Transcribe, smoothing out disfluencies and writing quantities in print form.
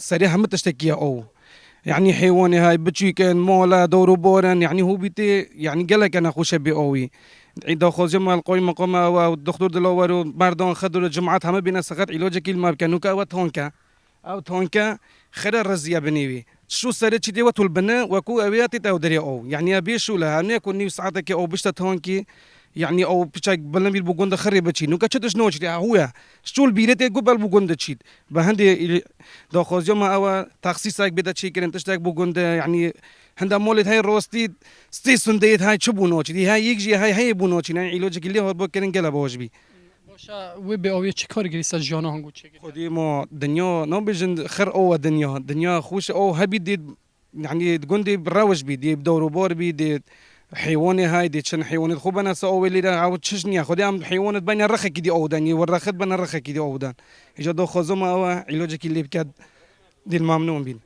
سريع هم تشتكي أو يعني حيواني هاي بتشي كان مولا دورو بورن يعني هو بيتي يعني قالك أنا خوش بأوي عيدا خوز جمع القوي مقام والدكتور دلوارو مردان خدوا الجمعات هم بينا سقط علاج كيل ما كانوا وتهونكا أو تهونكا خير الرزية بنيوي شو سرت شدي وتولبنا وكو أبياتي تودري أو يعني أبي شو لها نيكون نيو ساعتك أو بيشتا تهونكي يعني او بتشاك بلنبي البوغوندا خري بتشي نوكا تشدش نوش هو شو البيرت قبل البوغوندا تشيد بهندي دو خوز يوم او تخصيصك بدا تشي كرن تشتاك بوغوندا يعني هندا مولد هاي روستي ستي سنديت هاي تشبو نوش دي هاي يجي هاي بونوش يعني علاجك اللي هو بكرن قلب وجبي باشا وبي او چی کار گری سر جانا هنگو چه خدي ما دنيا نو بيجن خير او دنيا خوش او هبي دي يعني تقول براوج بي دي بدورو بور بي دي حيواني هاي دي شن حيوانات خوب انا سوي اللي عاود تشجني خدي ام حيوانات بين الرخه كدي اودان والرخت بين الرخه كدي اودان اجا دو خزوم او علاجك اللي بكاد دي الممنوع بين